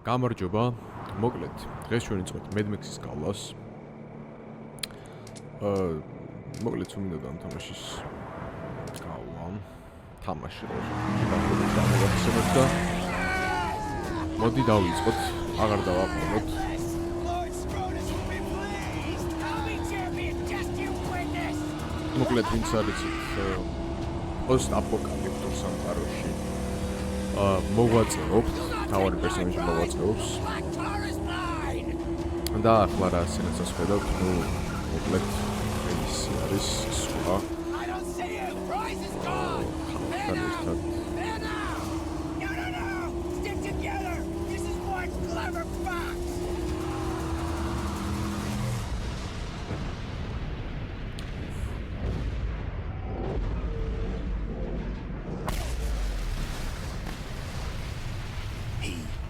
გამარჯობა. მოკლედ, დღეს ჩვენ ვიწყებთ Mad Max-ის გავლას. მოკლედ უნდა დამთამაშის გავლა. თამაში რა. და მოდი დავიწყოთ. აღარ დავაყენოთ. მოკლედ ვინც არის post-apocalyptic სამყაროში მოღვაწეობს, თავარი პერსონაჟი მოღვაწეობს. და ახლა რა სცენასაც ხედავთ, ნუ მოკლედ ეს არის სხვა.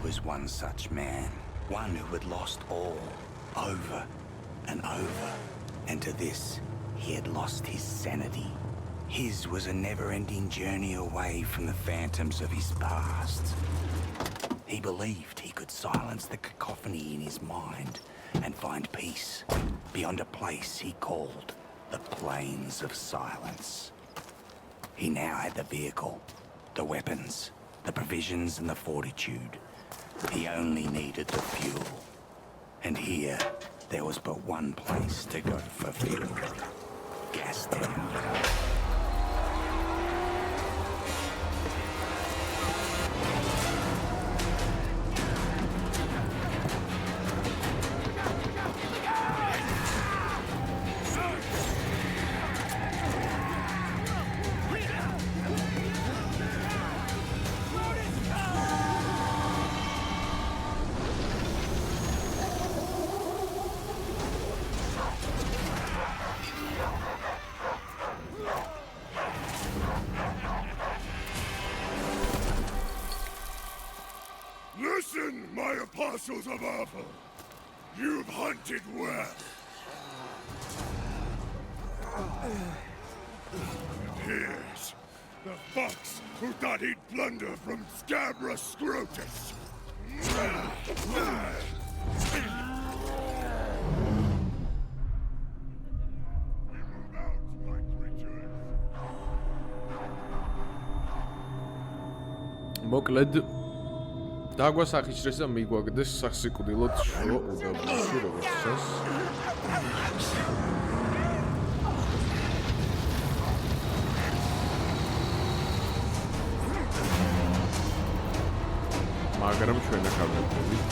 Was one such man, one who had lost all, over and over, and to this he had lost his sanity. His was a never-ending journey away from the phantoms of his past. He believed he could silence the cacophony in his mind and find peace beyond a place he called the Plains of Silence. He now had the vehicle, the weapons, the provisions and the fortitude. He only needed the fuel. And here, there was but one place to go for fuel. Gastown. Listen, my apostles of Apple. You've hunted well. Here's the fox who thought he'd plunder from Scabra Scrotus. მოკლედ დაგვასახიჩრეს და მიგვაგდეს სასიკვდილოდ შო უდაბნოში როგორც წეს. მაგრამ ჩვენ ახლა ვიყავით.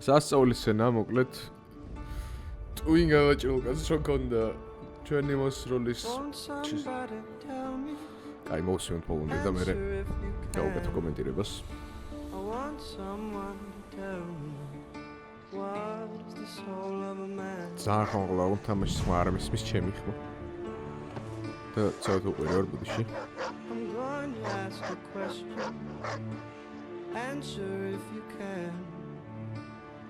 სასწაულის სცენა მოკლედ ტუინ გავაჭრილკაც რო ქონდა ჩვენი მოსროლის აი მოვსვენ პოუნდი და მე გავუკეთო კომენტირებას ძალიან ხალხო თამაშს არ მისმის ჩემი ხმა და ცოტა უყურე ბუდიში Answer if you can.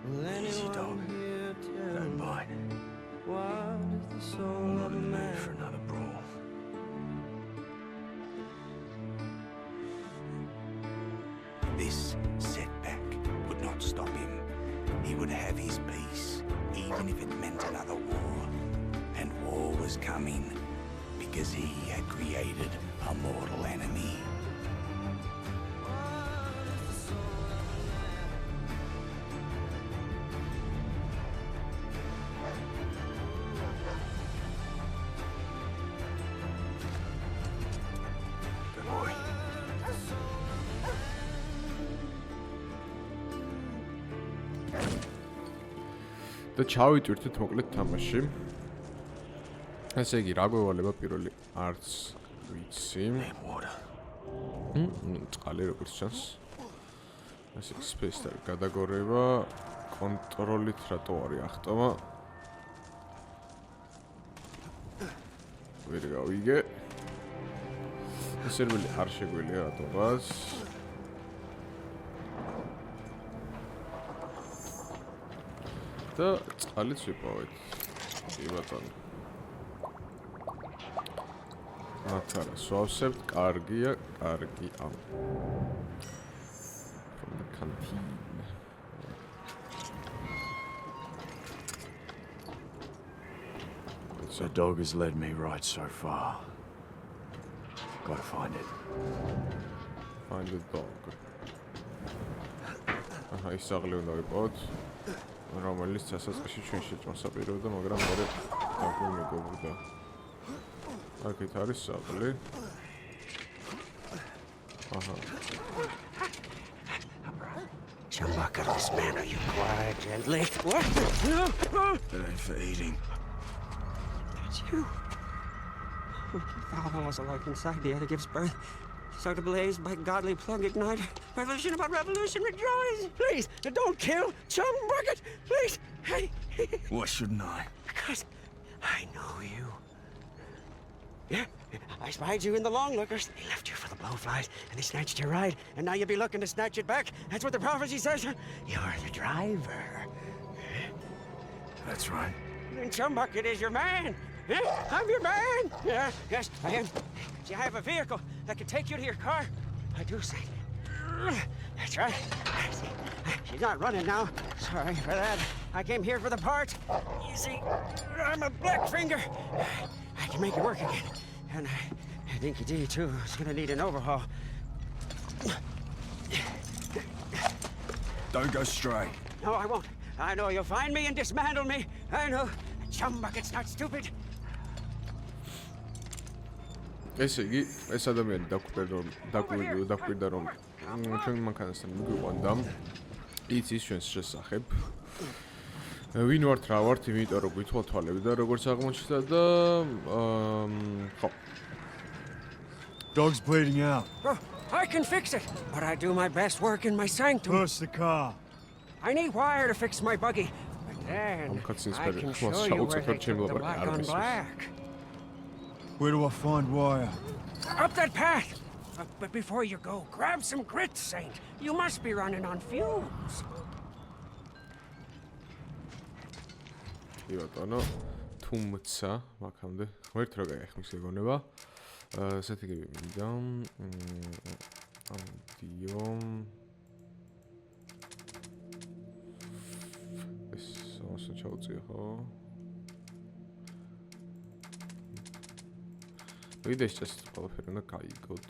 Will anyone here tell Don't bite. What is the soul of a man? For another brawl. This setback would not stop him. He would have his peace, even if it meant another war. And war was coming because he had created a mortal enemy. და ჩავიტვირთით მოკლედ თამაში. ესე იგი, რა გვევალება პირველი? არც ვიცი. წყალი როგორც ჩანს. ესე იგი, space-თან გადაგორება, კონტროლით რატო არის ახტომა? ვერ გავიგე. სერვერი არ შეგვიძლია რატომაც. და წყალიც ვიპოვეთ. კი ბატონო. მათარა სვავსებთ, კარგია, კარგი ამ. From the canteen. The dog has led me right so far. Gotta find it. Find the dog. აჰა, ის აღლი უნდა ვიპოვოთ. რომელიც სასაწყისში ჩვენ შეჭმასაპირებდა, მაგრამ მერე დაგვიმეგობრდა. აქეთ არის საღლი. აჰა. Chumbuck of this man, are you quiet, gently? What? That ain't for eating. It's you. Thou was alive inside the other gives birth. So to blaze by godly plug ignite. Revolution about revolution, rejoice! Please, don't kill Chumbucket! Please! Hey! Why shouldn't I? Because I know you. Yeah, I spied you in the long lookers. They left you for the blowflies, and they snatched your ride, and now you'll be looking to snatch it back. That's what the prophecy says. You're the driver. That's right. And Chumbucket is your man. Yeah, I'm your man. Yeah, yes, I am. See, I have a vehicle that can take you to your car. I do say. That's right. See, she's not running now. Sorry for that. I came here for the parts. You see, I'm a black finger. I can make it work again. And I think D, too, is going to need an overhaul. Don't go straight. No, I won't. I know you'll find me and dismantle me. I know. Chumbucket's not stupid. ესე იგი, ეს ადამიანი დაგვირდა რომ ჩვენ მანქანასთან მიგვიყვანდა. იცის ჩვენს შესახებ. ვინ ვართ, რა ვართ, იმიტომ რომ გვითვალ თვალები და როგორც აღმოჩნდა და ხო. Dog's bleeding out. Oh, I can fix it, but I do my best work in my sanctum. Push the car. I need wire to fix my buggy. But then I can show you where they took the black on black. Where do I find wire? Up that path. But before you go, grab some grit, Saint. You must be running on fumes. კი ბატონო, თუმცა მაგამდე ღმერთ რა გაიხმის გეგონება. სეთიგები მინდა. ამდიო. ეს ოსო ჩაუწიო ხო? ვიდეოს წეს ყველაფერი უნდა გაიგოთ.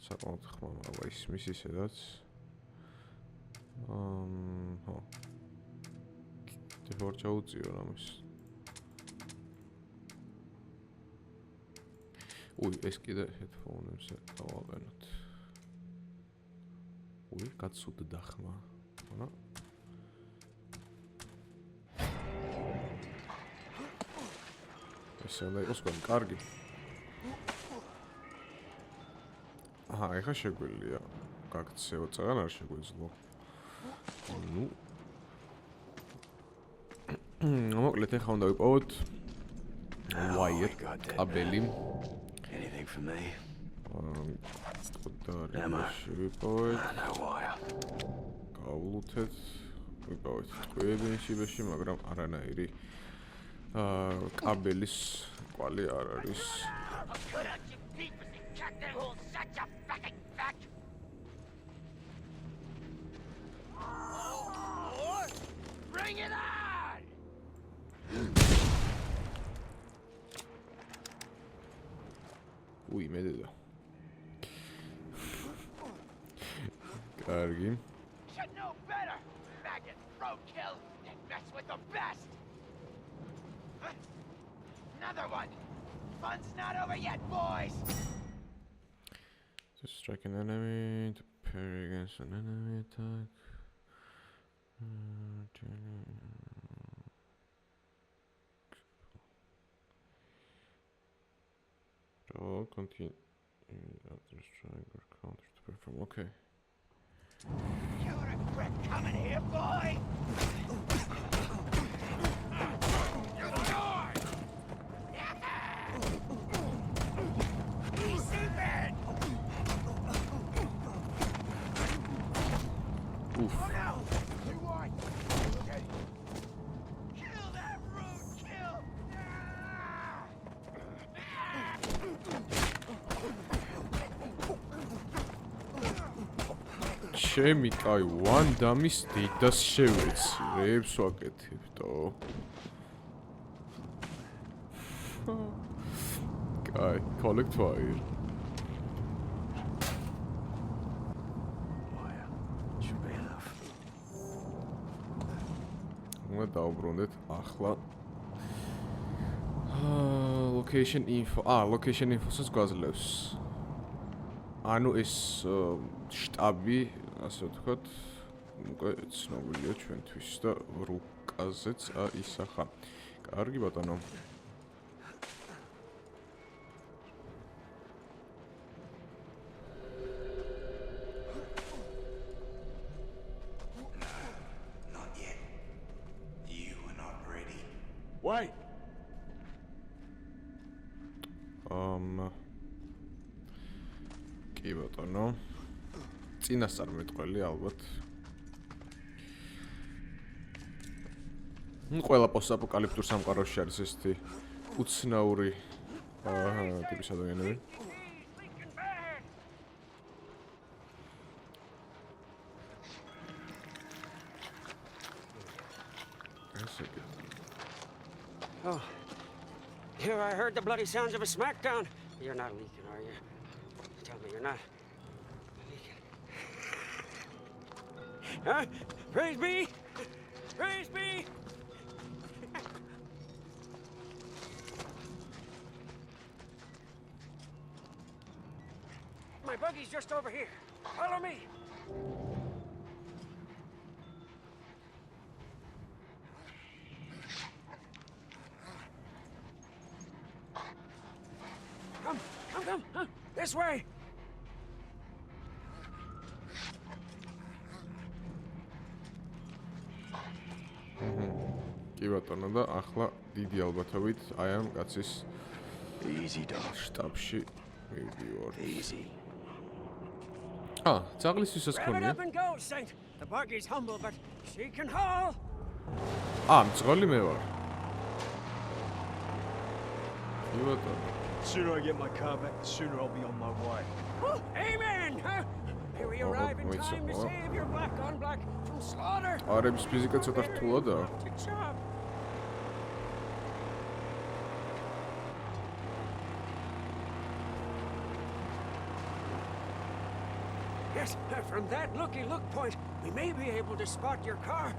საკმაოდ ხმამა ის მისი სადაც. ხო. თორ ჩაუწიო რამის. უი, ეს კიდე headphone-ებზე დავაყენოთ. უი, გაცუდდა ხმა. ხო? ესე უნდა იყოს ყველი კარგი. აჰა, ეხა შეგვიძლია გაქცეო წაღან არ შეგვეძლო. ნუ მოკლედ ეხა უნდა ვიპოვოთ wire კაბელი. Anything for me? და შევიპოვეთ. No wire. გავლუთეთ. ვიპოვეთ ტყვიები შიბეში, მაგრამ არანაირი კაბელის კვალი არ არის. Bring it on! უი, მე დედა. კარგი. Should know better! Maggot roadkill and mess with the best! Another one! Fun's not over yet, boys! To strike an enemy, to parry against an enemy attack. continue. Trying or counter to perform. Okay. You regret coming here, boy! Easy, man! Oof. Oh, no! You want? Okay. Kill that rude kill! ჩემი კაი ვანდამის დედას შევეცრებს ვაკეთებდო. კაი, collect fire. Should be enough. უნდა დავბრუნდეთ ახლა. Location info. Location info-ს გვაძლევს. ანუ ეს შტაბი, ასე ვთქვათ, უკვე ცნობილია ჩვენთვის და რუკაზეც აისახა. კარგი ბატონო. Not yet. You are not ready. Wait! კი ბატონო. წინასწარ მეტყველი ალბათ. ყველა პოსტაპოკალიფტურ სამყაროში არის ესეთი უცნაური ტიპის ადამიანები. Oh, here I heard the bloody sounds of a smackdown. You're not leaking, are you? Tell me you're not leaking. Huh? Praise be! Praise be! My buggy's just over here. Follow me. Come, this way. კი ბატონო და ახლა დიდი ალბათობით აი ამ კაცის Easy, dog. შტაბში მივდივარ. Easy. ძაღლისთვისაც Rev it ქონია. up and go, Saint. The buggy's humble, but she can haul. მძღოლი მე ვარ. კი ბატონო. Sooner I get my car back, the sooner I'll be on my way. Oh, amen! Huh? Here we arrive in wait, time to so- save your black on black from slaughter. არების ფიზიკა ცოტა რთულადაა. Good job. Yes, from that looky-look point, we may be able to spot your car.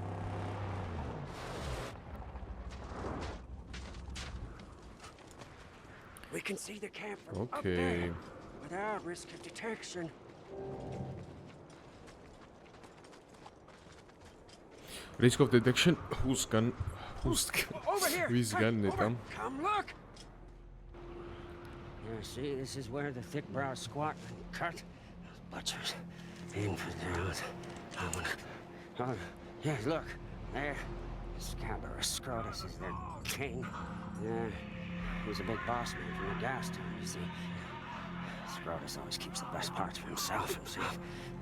We can see the camp from up Okay. there without risk of detection. Risk of detection whosgan Over here! ვისგან Over. ნეტამ. Come look! Yeah, see, this is where the thick brows squat and cut. Those butchers, infidels. Oh, yeah, look, there. Scabrous Scrotus is their king. Yeah, he's a big boss man from the gas town, you see. Scrotus always keeps the best parts for himself.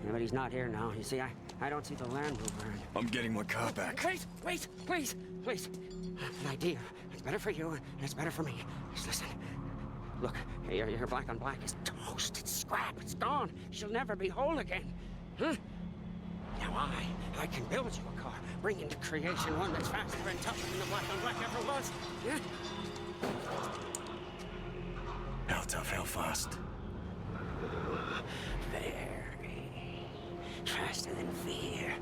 Yeah, but he's not here now. You see, I don't see the Land Rover. I'm getting my car back. Wait, please. An idea. It's better for you, and it's better for me. Just listen. Look, your black on black is toast. It's scrap. It's gone. She'll never be whole again. Huh? Now I can build you a car, bring into creation one that's faster and tougher than the black on black ever was. Yeah? How tough, how fast? Very. Faster than fear.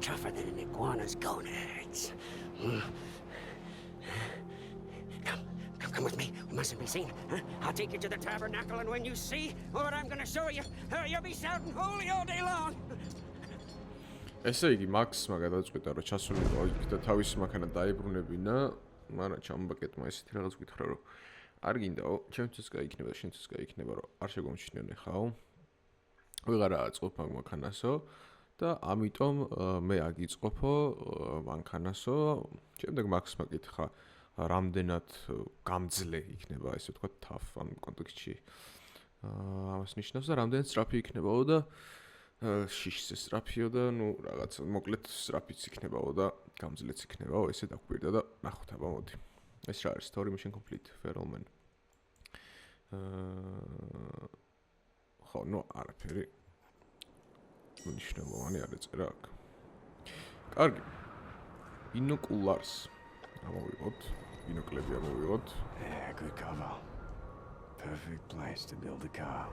Tougher than an iguana's gonads. Come with me. We mustn't be seen. Huh? I'll take you to the tabernacle, and when you see what I'm gonna show you, you'll be shouting holy all day long. ესე იგი მაქსმა გადაწყვიტა რომ ჩასულიყო იქ და თავის მანქანა დაიბრუნებინა, მაგრამ ჩამბაკეტმა ისეთი რაღაც გითხრა რომ არ გინდაო, ჩემთვის გაიქნება, შენთვის გაიქნება, რომ არ შეგომჩნიონ ხაო. ვეღარა აწყობ მაგ მანქანასო და ამიტომ მე აგიწყობო მანქანასო. შემდეგ მაქს მაკითხა, რამდენად გამძლე იქნება, ესე ვთქვათ, TAF ამ კონტექსტში. ამას ნიშნავს და რამდენად სწრაფი იქნებაო და შიშზე სწრაფიო და ნუ რაღაც მოკლედ სწრაფიც იქნებაო და გამძლეც იქნებაო, ესე დაგვირდა და ნახოთ აბა მოდი. ეს რა არის? Story mission complete, Feral Man. ხო, ნუ არაფერი. მნიშვნელოვანი არ ეწერა აქ. კარგი. ბინოკულარს ამოვიღოთ. ბინოკლები ამოვიღოთ. Yeah, good cover. Perfect place to build a car.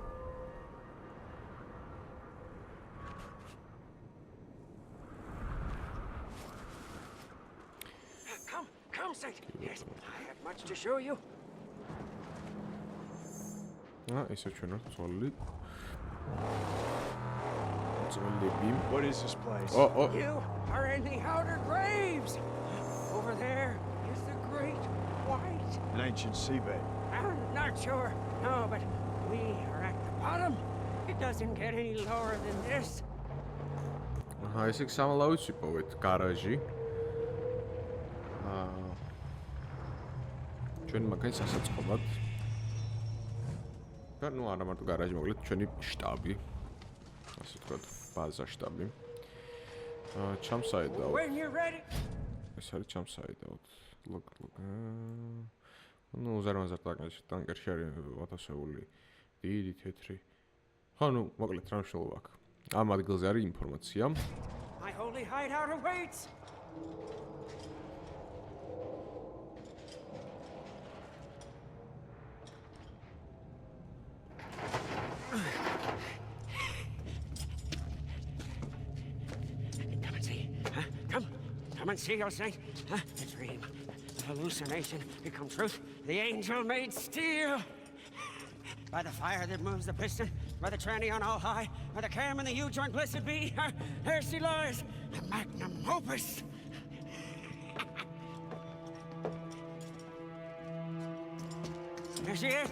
Come, Saint. Yes, I have much to show you. ესე ჩვენ ვართ ძველი. ძველები. What is this place? Oh. You are in the outer graves. Over there is the great white. An ancient seabed. I'm not sure. No, but we are at the bottom. It doesn't get any lower than this. ესე სამალავიც ვიპოვეთ გარაჟი. ჩვენ მაგას ასაწყობად. და ნუ არა მარტო გარაჟი, მოკლედ ჩვენი შტაბი. ასე ვთქვათ, ბაზა შტაბი. ჩამსაედავ. When you're ready. ეს არის ჩამსაედავ. Look. ნუ ზარმაზარტაკაში ტანკერში არის ათასეული დიდი თეთრი. ხო, ნუ მოკლედ რა მნიშვნელობა აქვს. ამ ადგილზე არის ინფორმაცია. My holy hideout awaits. Come and see. Huh? Come and see, your saint. Huh? A dream, a hallucination become truth. The angel made steel. By the fire that moves the piston, by the tranny on all high, by the cam and the U-joint, blessed be, there she lies, the magnum opus. There she is.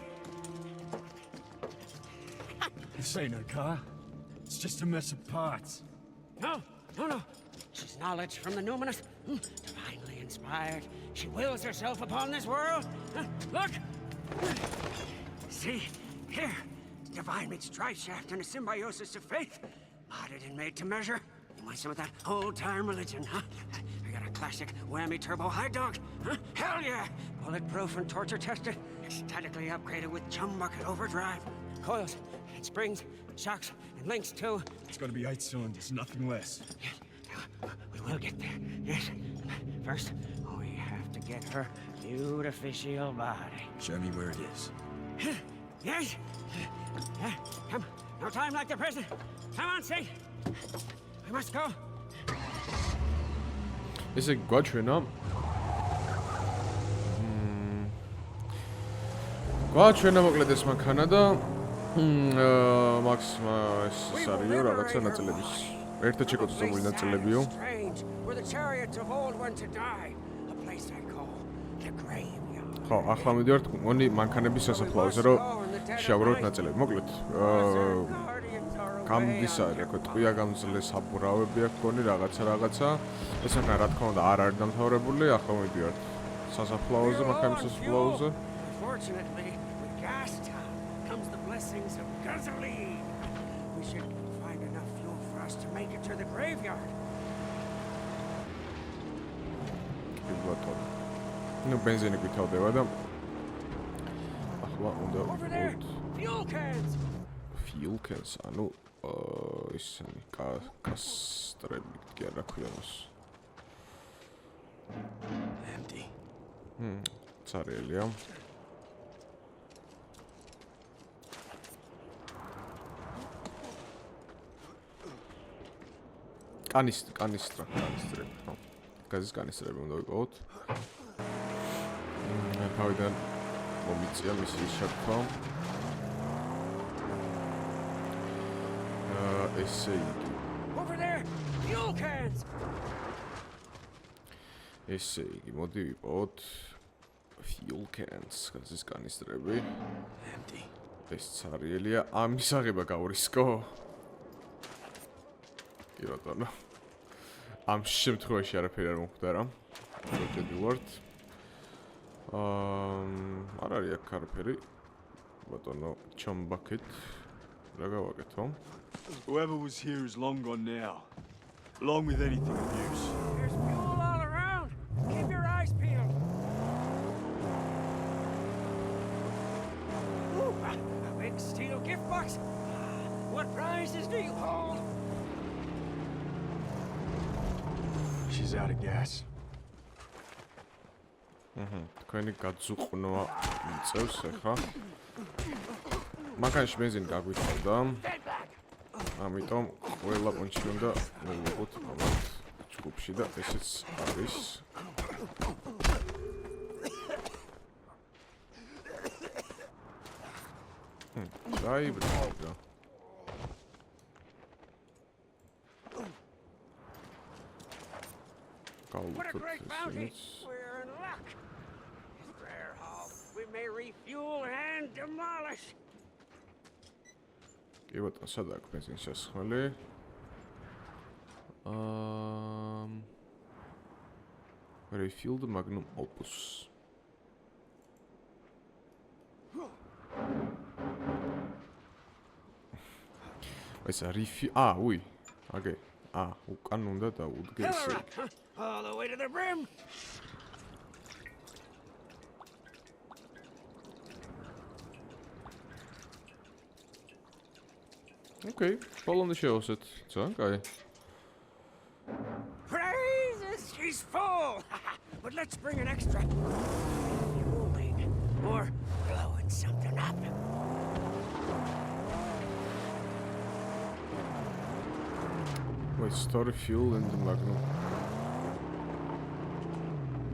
This ain't a car. It's just a mess of parts. No. She's knowledge from the numinous, divinely inspired. She wills herself upon this world. Look! See? Here, divine meets drive shaft and a symbiosis of faith. Modded and made to measure. You want some of that old-time religion, huh? I got a classic whammy turbo high dog. Huh? Hell yeah! Bulletproof and torture tested. Ecstatically upgraded with chum bucket overdrive. Coils and springs, shocks and links too. It's gotta be 8 cylinders, nothing less. Yes, we will get there. Yes. First, we have to get her beautificial body. Show me where it is. Yes? Yeah, come. No time like the present. Come on, Saint. We must go. ესე გვაჩვენა. გვაჩვენა მოკლედ ეს მანქანა და მაქს ეს არისო რაღაცა ნაწილების. ერთად შეკოწებული ნაწილებიო. Strange, where the chariots of old went to die. A place I call the graveyard. ხო, ახლა მივიდივართ მონი მანქანების სასაფლაოზე, რომ შევაბროთ ნაწილები. მოკლედ, გამდის არის, რა ქვია, ტყვია გამძლე საბურავები აქვს გონი რაღაცა. ეს მანქანა რა თქმა უნდა არ არის დამთავრებული, ახლა მივიდივართ სასაფლაოზე, მანქანის სასაფლაოზე. Fortunately, with Gastown comes the blessings of gasoline. We should find enough fuel for us to make it to the graveyard. ნუ ბენზინი გვითავდება და ახლა უნდა Over there, fuel cans. fuel cans, ანუ ისინი კასტრები კი არა ქვია. Empty. ცარიელია. კანისტრები, ხო. გაზის კანისტრები უნდა ვიყავოთ. თავიდან მომიწია მისი შეკრება. ესე იგი. Over there, fuel cans. ესე იგი, მოდი ვიყავოთ fuel cans, გაზის კანისტრები. Empty. ეს ცარიელია, ამის აღება გავრისკო. კი ბატონო. ამ შემთხვევაში არაფერი არ მომხდარა. მოჭედი ვართ. არ არის აქ არაფერი. ბატონო, ჩამბაკეთ. რა გავაკეთო? Whoever was here is long gone now. Along with anything of use. There's fuel all around. Keep your eyes peeled. Ooh, a big steel gift box. What prizes do you hold? She's out of gas. თქვენი გაძუყნვა მიწევს ახლა. მანქანაში ბენზინი გაგვიხსოვდა. ამიტომ ყველა პონჩი უნდა მოვიღოთ ამათ ჯგუფში და ესეც არის. დაიბრუნდა. What a great bounty! We're in luck. This rare haul, we may refuel and demolish. კი ბატონო, სად აქვს ბენზინის შესხმელი? Refilled Magnum Opus. ეს არის უი. აგე. უკან უნდა დაუდგე ესე. All the way to the brim. Okay, follow შევასეთ. ძალიან კაი. Praises, she's full. But let's bring an extra. Fueling or blowing something up. Wait, story fuel and Magnum.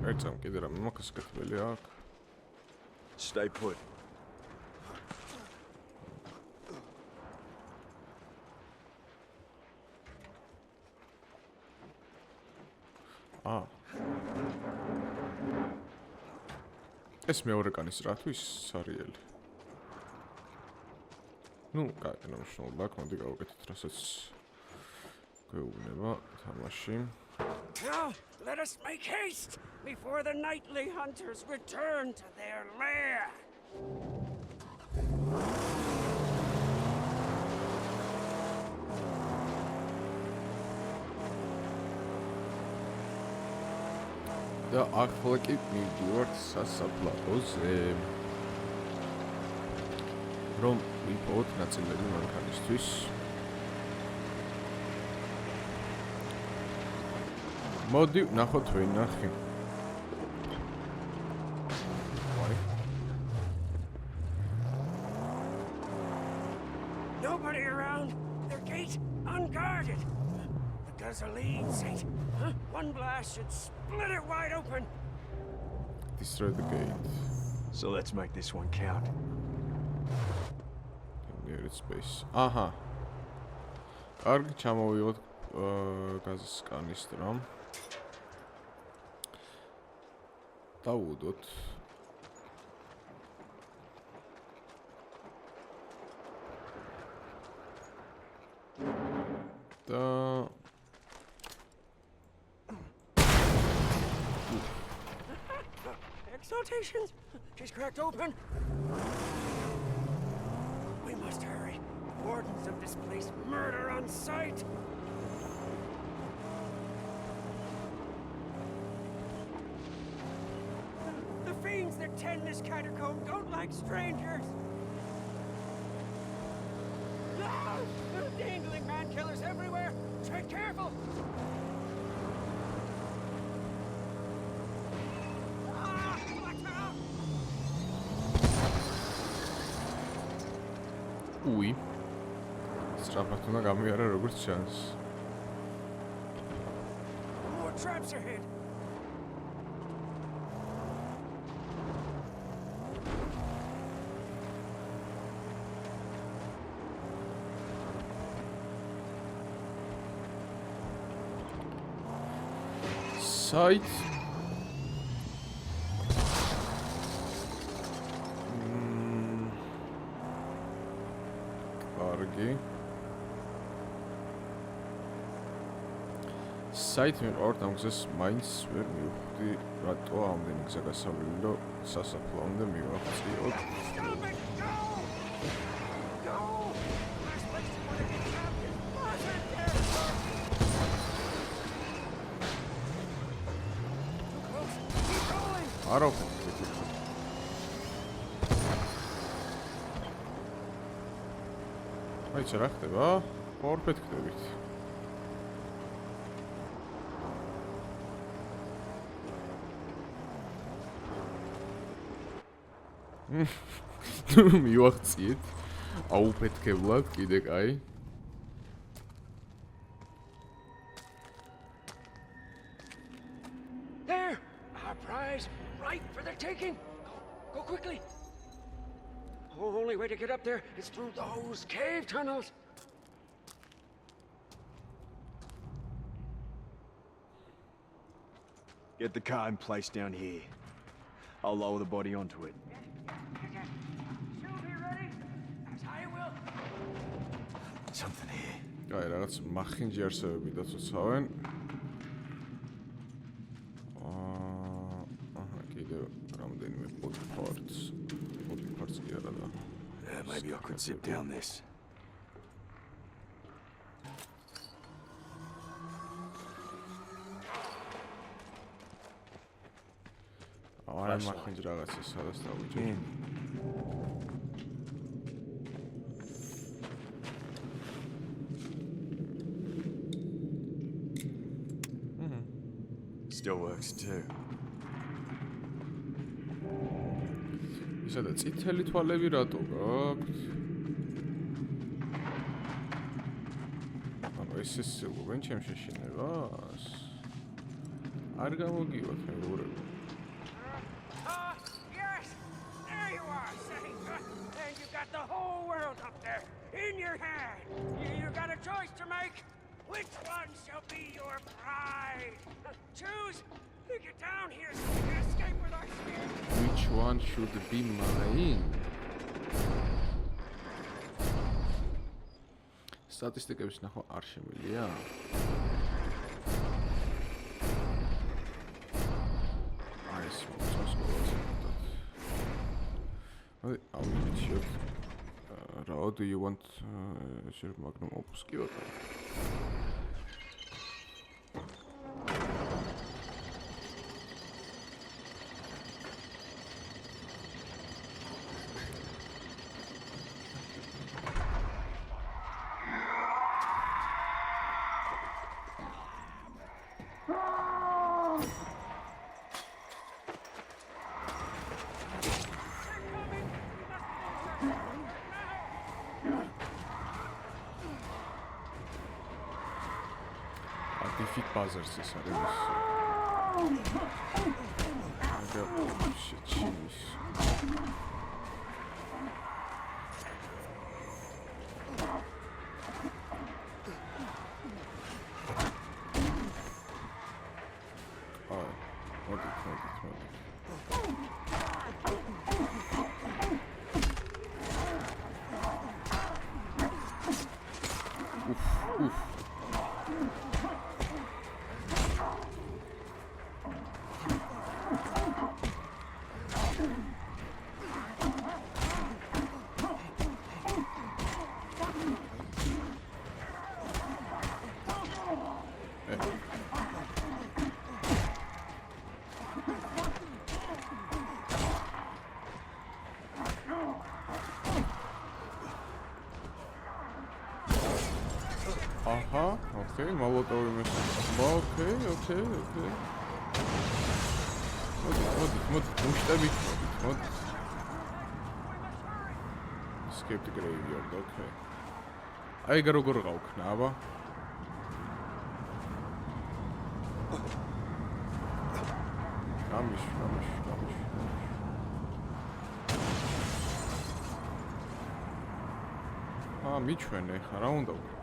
ერთამ კიდე რა მოკასკეთებელი აქვს. Stay put. ეს მეორე კანის რათვის სარიელი. ნუ, კაი, ნამშრომლობა აქვს, მოდი გავაკეთოთ, რასაც გვეუბნება თამაში. Now, let us make haste before the nightly hunters return to their lair. და ახლა კი მივდივართ სასაფლაოზე. რომ ვიპოვოთ ნაწილები მანქანისთვის. მოდი ვნახოთ ვინახი. Nobody around. Their gate unguarded. The gasoline saint. One blast should split it wide open. Destroy the gate. So let's make this one count. Near its space. Aha. კარგი, ჩამოვიღოთ გაზის კანისტრა. დავუდოთ. და Exaltations! She's cracked open. We must hurry. Wardens of this place murder on sight. The fiends that tend this catacomb don't like strangers. Ah! Dangling man-killers everywhere. Tread careful. უი. სწრაფად უნდა გამიარა როგორც ჩანს. More traps ahead. Sight. კარგი. საით მიყავთ ამ გზას მაინც ვერ მივხვდი რატო ამდენი გზა გასავლელი და სასაფლაომდე მივახციოთ. არა ვქეთქი. აი რა ხდება? ორ პეთქდებით. მივახციეთ. აუფეთქებლად კიდე კაი. There! Our prize, right for the taking! Go quickly! The only way to get up there is through those cave tunnels. Get the car in place down here. I'll lower the body onto it. She'll be ready, as I will. Something here. აი რაღაც მახინჯი არსებები დაწოცავენ. აჰა, კიდევ რამდენიმე body parts კი არა და. Yeah, maybe I could zip down this. არა მახინჯი რაღაცა სადაც დავიჯერ. Still works too. ისა და წითელი თვალები რატო გაქვთ? ანუ ეს სულობენ ჩემ შეშინებას? არ გამოგივათ მეურები. Yes! There you are, Saint! And you got the whole world up there, in your hand! You got a choice to make! Which one shall be your pride? Choose! Get down here so you can escape with our spear! Which one should be mine? სტატისტიკების ნახვა არ შემიძლია? აი ეს მოწონს ყველაზე მეტად. აი ავიღეთ. How do you want your magnum opus კი ვატყობ? Defeat buzzers is a shit, jeez. Hold it. Oof. Okay, Molotov okay. What? Escape the graveyard, okay. აი როგორ გავქნა, აბა. გამიშ. მიჩვენე ხა, რა უნდა ვქნა?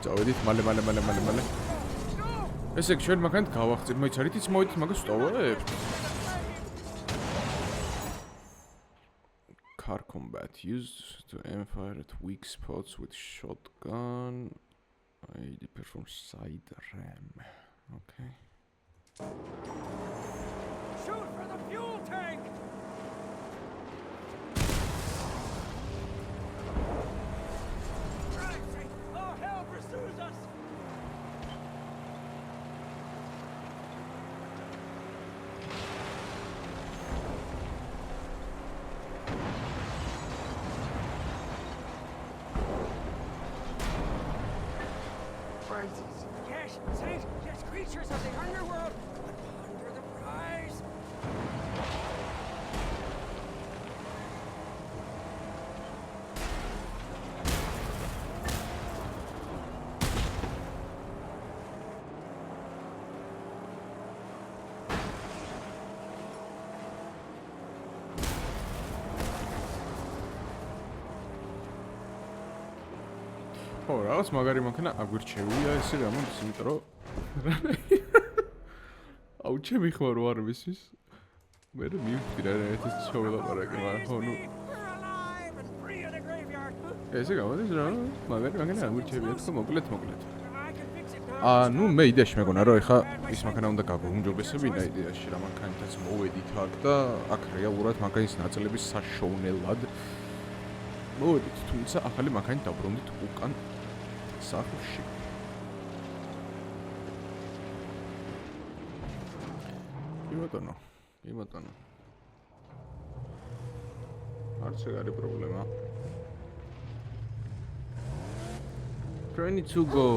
წავედით, მალე. ესე იგი, ჩვენ მაგანთ გავახცეთ, მოიცარით ის მოვიდით მაგას ვტოვებთ. Car combat used to aim fire at weak spots with shotgun. ID perform side ram. Okay. Shoot for the fuel tank! Oh, hell pursues us! Yes, Saint, yes, creatures of the underworld, but under the prize. ხო, რაღაც მაგარი მანქანა აგვირჩევია, ესე გამოდის, იმიტომ რომ აუ ჩემი ხო რო არ მისის. მე მივხვდი რა ერთის ჩაველაპარაკე, მაგრამ ხო ნუ We're alive and free of the graveyard. ესე გამოდის რა მაგარი მანქანა აგვირჩევია, თქო მოკლედ. I can fix it now. ნუ მე იდეაში მეგონა რომ ეხა ის მანქანა უნდა გაგუმჯობესებინა იდეაში რა მანქანითაც მოვედით აქ და აქ რეალურად მანქანის ნაწილების საშოვნელად მოვედით, თუმცა ახალი მანქანით დაბრუნდით უკან სახლში. კი ბატონო. არც ეგ არის პრობლემა. Trying to go.